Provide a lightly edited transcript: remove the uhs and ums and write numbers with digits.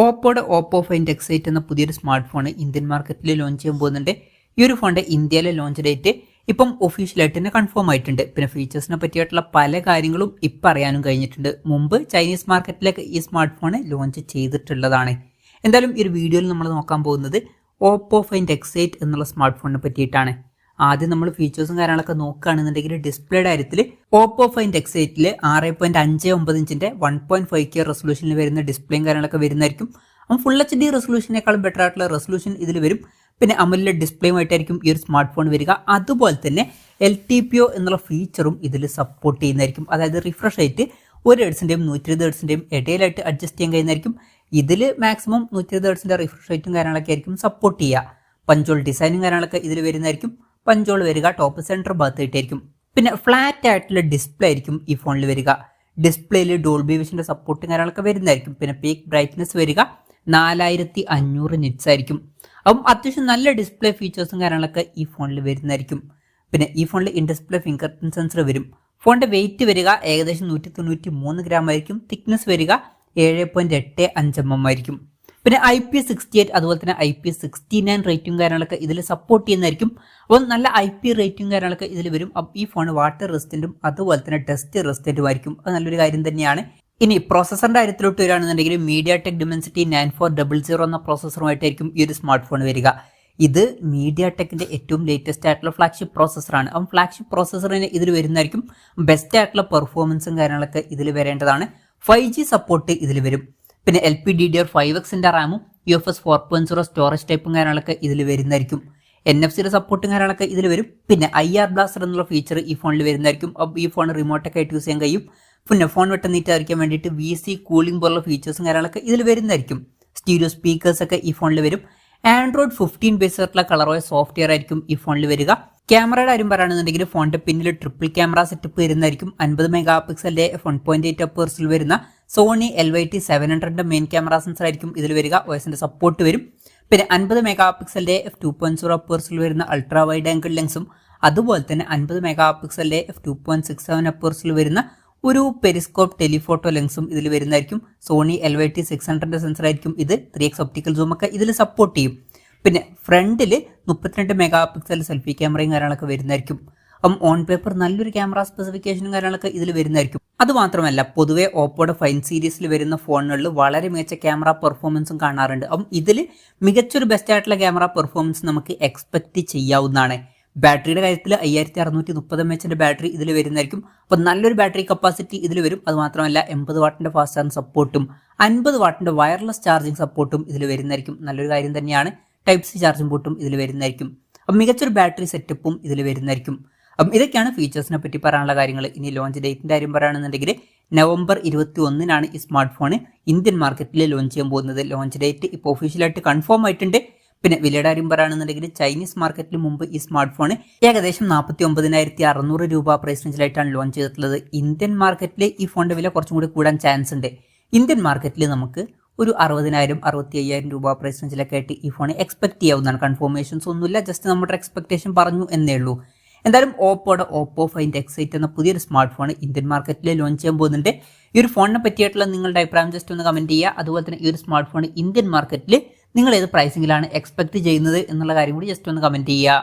ഓപ്പോയുടെ Oppo find എക്സ്8 എന്ന പുതിയൊരു smart phone Indian മാർക്കറ്റിൽ ലോഞ്ച് ചെയ്യാൻ പോകുന്നുണ്ട്. ഈ ഒരു ഫോണിന്റെ ഇന്ത്യയിലെ ലോഞ്ച് ഡേറ്റ് ഇപ്പം ഒഫീഷ്യലായിട്ട് തന്നെ കൺഫേം ആയിട്ടുണ്ട്. പിന്നെ ഫീച്ചേഴ്സിനെ പറ്റിയിട്ടുള്ള പല കാര്യങ്ങളും ഇപ്പം അറിയാനും കഴിഞ്ഞിട്ടുണ്ട്. മുമ്പ് ചൈനീസ് മാർക്കറ്റിലേക്ക് ഈ സ്മാർട്ട് ഫോൺ ലോഞ്ച് ചെയ്തിട്ടുള്ളതാണ്. എന്തായാലും ഈ ഒരു വീഡിയോയിൽ നമ്മൾ നോക്കാൻ പോകുന്നത് ഓപ്പോ ഫൈൻഡ് എക്സ്8 എന്നുള്ള സ്മാർട്ട് ഫോണിനെ പറ്റിയിട്ടാണ്. ആദ്യം നമ്മൾ ഫീച്ചേഴ്സും കാര്യങ്ങളൊക്കെ നോക്കുകയാണെന്നുണ്ടെങ്കിൽ ഡിസ്പ്ലേയുടെ കാര്യത്തിൽ ഓപ്പോ ഫൈൻഡ് എക്സ്8 6.59 ഇഞ്ചിന്റെ 1.5K റെസൊല്യൂഷനിൽ വരുന്ന ഡിസ്പ്ലേയും കാര്യങ്ങളൊക്കെ വരുന്നതായിരിക്കും. ഫുൾ HD റെസൊല്യൂഷനേക്കാളും ബെറ്റർ ആയിട്ടുള്ള റെസൊല്യൂഷൻ ഇതിൽ വരും. പിന്നെ അമോലെഡ് ഡിസ്പ്ലേയുമായിട്ടായിരിക്കും ഈ ഒരു സ്മാർട്ട് ഫോൺ വരിക. അതുപോലെ തന്നെ ltpo എന്നുള്ള ഫീച്ചറും ഇതിൽ സപ്പോർട്ട് ചെയ്യുന്നതായിരിക്കും. അതായത് റിഫ്രഷ് റേറ്റ് 1 ഹെർട്സിന്റെയും 120 ഹെർട്സിന്റെയും ഇടയിലായിട്ട് അഡ്ജസ്റ്റ് ചെയ്യാൻ കഴിയുന്നതായിരിക്കും. ഇതിൽ മാക്സിമം 120 ഹെർട്സിന്റെ റിഫ്രഷ് റേറ്റും കാര്യങ്ങളൊക്കെ ആയിരിക്കും സപ്പോർട്ട് ചെയ്യുക. പഞ്ചോൾ ഡിസൈനും കാര്യങ്ങളൊക്കെ ഇതിൽ വരുന്നതായിരിക്കും. പഞ്ചോൾ വരിക ടോപ്പ് സെന്റർ ഭാഗത്തായിട്ടായിരിക്കും. പിന്നെ ഫ്ലാറ്റ് ആയിട്ടുള്ള ഡിസ്പ്ലേ ആയിരിക്കും ഈ ഫോണിൽ വരിക. ഡിസ്പ്ലേയിൽ ഡോൾബി വിഷന്റെ സപ്പോർട്ടും കാര്യങ്ങളൊക്കെ വരുന്നതായിരിക്കും. പിന്നെ പീക്ക് ബ്രൈറ്റ്നസ് വരിക 4500 നിറ്റ്സ് ആയിരിക്കും. അപ്പം അത്യാവശ്യം നല്ല ഡിസ്പ്ലേ ഫീച്ചേഴ്സും കാര്യങ്ങളൊക്കെ ഈ ഫോണിൽ വരുന്നതായിരിക്കും. പിന്നെ ഈ ഫോണിൽ in display finger print sensor വരും. ഫോണിന്റെ വെയിറ്റ് വരിക ഏകദേശം 193 ഗ്രാം ആയിരിക്കും. തിക്നെസ് വരിക 7.85 mm ആയിരിക്കും. പിന്നെ IP68 അതുപോലെ തന്നെ IP69 റേറ്റിംഗ് കാര്യങ്ങളൊക്കെ ഇതിൽ സപ്പോർട്ട് ചെയ്യുന്നതായിരിക്കും. അപ്പോൾ നല്ല IP റേറ്റിംഗ് കാര്യങ്ങളൊക്കെ ഇതിൽ വരും. ഈ ഫോൺ വാട്ടർ റെസിസ്റ്റന്റും അതുപോലെ തന്നെ ഡസ്റ്റ് റെസിസ്റ്റന്റും ആയിരിക്കും. അത് നല്ലൊരു കാര്യം തന്നെയാണ്. ഇനി പ്രോസസറിന്റെ കാര്യത്തിലോട്ട് വരികയാണെന്നുണ്ടെങ്കിൽ mediatek dimensity 9400 എന്ന പ്രോസസറുമായിട്ടായിരിക്കും ഈ ഒരു സ്മാർട്ട് ഫോൺ വരിക. ഇത് mediatekന്റെ ഏറ്റവും ലേറ്റസ്റ്റ് ആയിട്ടുള്ള ഫ്ലാഗ്ഷിപ്പ് പ്രോസസറാണ്. അപ്പം ഫ്ലാഗ്ഷിപ്പ് പ്രോസസറിന് ഇതിൽ വരുന്നതായിരിക്കും. ബെസ്റ്റ് ആയിട്ടുള്ള പെർഫോമൻസും കാര്യങ്ങളൊക്കെ ഇതിൽ വരേണ്ടതാണ്. 5G സപ്പോർട്ട് ഇതിൽ വരും. പിന്നെ LPDDR5Xന്റെ റാമും UFS 4.0 സ്റ്റോറേജ് ടൈപ്പും കാര്യങ്ങളൊക്കെ ഇതിൽ വരുന്നതായിരിക്കും. NFC സപ്പോർട്ടും കാര്യങ്ങളൊക്കെ ഇതിൽ വരും. പിന്നെ IR ബ്ലാസ്റ്റർ എന്നുള്ള ഫീച്ചർ ഈ ഫോണിൽ വരുന്നതായിരിക്കും. അപ്പോൾ ഈ ഫോൺ റിമോട്ടൊക്കെ ആയിട്ട് യൂസ് ചെയ്യാൻ കഴിയും. പിന്നെ ഫോൺ വെട്ടം നീറ്റായിരിക്കാൻ വേണ്ടിയിട്ട് VC കൂളിംഗ് പോലുള്ള ഫീച്ചേഴ്സും കാര്യങ്ങളൊക്കെ ഇതിൽ വരുന്നതായിരിക്കും. സ്റ്റീരിയോ സ്പീക്കേഴ്സ് ഒക്കെ ഈ ഫോണിൽ വരും. Android 15 ബേസ് ആയിട്ടുള്ള കളറോയ സോഫ്റ്റ്വെയർ ആയിരിക്കും ഈ ഫോണിൽ വരിക. ക്യാമറയുടെ കാര്യം പറയുകയാണെന്നുണ്ടെങ്കിൽ ഫോണിന്റെ പിന്നിൽ ട്രിപ്പിൾ ക്യാമറ സെറ്റപ്പ് വരുന്നതായിരിക്കും. 50 മെഗാ പിക്സലിന്റെ 1.8 അപ്പേഴ്സിൽ വരുന്ന Sony LYT700 main camera sensor ആയിരിക്കും ഇതിൽ വരിക. OSന്റെ സപ്പോർട്ട് വരും. പിന്നെ 50 മെഗാ പിക്സലിന്റെ f2.0 അപ്പേഴ്സിൽ വരുന്ന അൾട്രാ വൈഡ് ആംഗിൾ ലെൻസും അതുപോലെ തന്നെ 50 മെഗാ പിക്സലിന്റെ f2.67 അപ്പേഴ്സിൽ വരുന്ന ഒരു പെരിസ്കോപ്പ് ടെലിഫോട്ടോ ലെൻസും ഇതിൽ വരുന്നതായിരിക്കും. സോണി LYT600 സെൻസർ ആയിരിക്കും ഇത്. 3x ഒപ്റ്റിക്കൽ സൂം ഒക്കെ ഇതിൽ സപ്പോർട്ട് ചെയ്യും. പിന്നെ ഫ്രണ്ടിൽ 32 മെഗാ പിക്സൽ സെൽഫി ക്യാമറയും കാര്യങ്ങളൊക്കെ വരുന്നതായിരിക്കും. ഓൺ പേപ്പർ നല്ലൊരു ക്യാമറ സ്പെസിഫിക്കേഷനും കാര്യങ്ങളൊക്കെ ഇതിൽ വരുന്നതായിരിക്കും. അതുമാത്രമല്ല പൊതുവെ ഓപ്പോയുടെ ഫൈൻ സീരീസിൽ വരുന്ന ഫോണുകളിൽ വളരെ മികച്ച ക്യാമറ പെർഫോമൻസും കാണാറുണ്ട്. ഇതിൽ മികച്ചൊരു ബെസ്റ്റ് ആയിട്ടുള്ള ക്യാമറ പെർഫോമൻസ് നമുക്ക് എക്സ്പെക്ട് ചെയ്യാവുന്നതാണ്. ബാറ്ററിയുടെ കാര്യത്തിൽ 5630 mAh ബാറ്ററി ഇതിൽ വരുന്നതായിരിക്കും. അപ്പോൾ നല്ലൊരു ബാറ്ററി കപ്പാസിറ്റി ഇതിൽ വരും. അതുമാത്രമല്ല 80 വാട്ടിന്റെ ഫാസ്റ്റ് ചാർജിങ് സപ്പോർട്ടും 50 വാട്ടിന്റെ വയർലെസ് ചാർജിങ് സപ്പോർട്ടും ഇതിൽ വരുന്നതായിരിക്കും. നല്ലൊരു കാര്യം തന്നെയാണ്. Type-C ചാർജിംഗ് പോർട്ടും ഇതിൽ വരുന്നതായിരിക്കും. അപ്പം മികച്ചൊരു ബാറ്ററി സെറ്റപ്പും ഇതിൽ വരുന്നതായിരിക്കും. അപ്പം ഇതൊക്കെയാണ് ഫീച്ചേഴ്സിനെ പറ്റി പറയാനുള്ള കാര്യങ്ങൾ. ഇനി ലോഞ്ച് ഡേറ്റിന്റെ കാര്യം പറയുകയാണെന്നുണ്ടെങ്കിൽ നവംബർ 21 ഈ സ്മാർട്ട് ഫോൺ ഇന്ത്യൻ മാർക്കറ്റിൽ ലോഞ്ച് ചെയ്യാൻ പോകുന്നത്. ലോഞ്ച് ഡേറ്റ് ഇപ്പോൾ ഒഫീഷ്യലായിട്ട് കൺഫേം ആയിട്ടുണ്ട്. പിന്നെ വിലയുടെ കാര്യം പറയുകയാണെന്നുണ്ടെങ്കിൽ ചൈനീസ് മാർക്കറ്റിൽ മുമ്പ് ഈ സ്മാർട്ട് ഫോൺ ഏകദേശം 49,600 രൂപ പ്രൈസ് റേഞ്ചിലായിട്ടാണ് ലോഞ്ച് ചെയ്തിട്ടുള്ളത്. ഇന്ത്യൻ മാർക്കറ്റിൽ ഈ ഫോണിന്റെ വില കുറച്ചും കൂടി കൂടാൻ ചാൻസ് ഉണ്ട്. ഇന്ത്യൻ മാർക്കറ്റിൽ നമുക്ക് ഒരു 60,000 65,000 രൂപ പ്രൈസ് റേഞ്ചിലൊക്കെ ആയിട്ട് ഈ ഫോൺ എക്സ്പെക്ട് ചെയ്യാവുന്നതാണ്. കൺഫർമേഷൻസ് ഒന്നുമില്ല, ജസ്റ്റ് നമ്മുടെ എക്സ്പെക്ടേഷൻ പറഞ്ഞു എന്നേ ഉള്ളൂ. എന്തായാലും ഓപ്പോയുടെ ഓപ്പോ ഫൈൻഡ് എക്സ്8 എന്ന പുതിയൊരു സ്മാർട്ട് ഫോൺ ഇന്ത്യൻ മാർക്കറ്റിൽ ലോഞ്ച് ചെയ്യാൻ പോകുന്നുണ്ട്. ഈ ഒരു ഫോണിനെ പറ്റിയിട്ടുള്ള നിങ്ങളുടെ അഭിപ്രായം ജസ്റ്റ് ഒന്ന് കമന്റ് ചെയ്യുക. അതുപോലെ തന്നെ ഈ ഒരു സ്മാർട്ട് ഫോൺ ഇന്ത്യൻ മാർക്കറ്റിൽ നിങ്ങൾ ഏത് പ്രൈസിങ്ങിലാണ് എക്സ്പെക്ട് ചെയ്യുന്നത് എന്നുള്ള കാര്യം കൂടി ജസ്റ്റ് ഒന്ന് കമന്റ് ചെയ്യുക.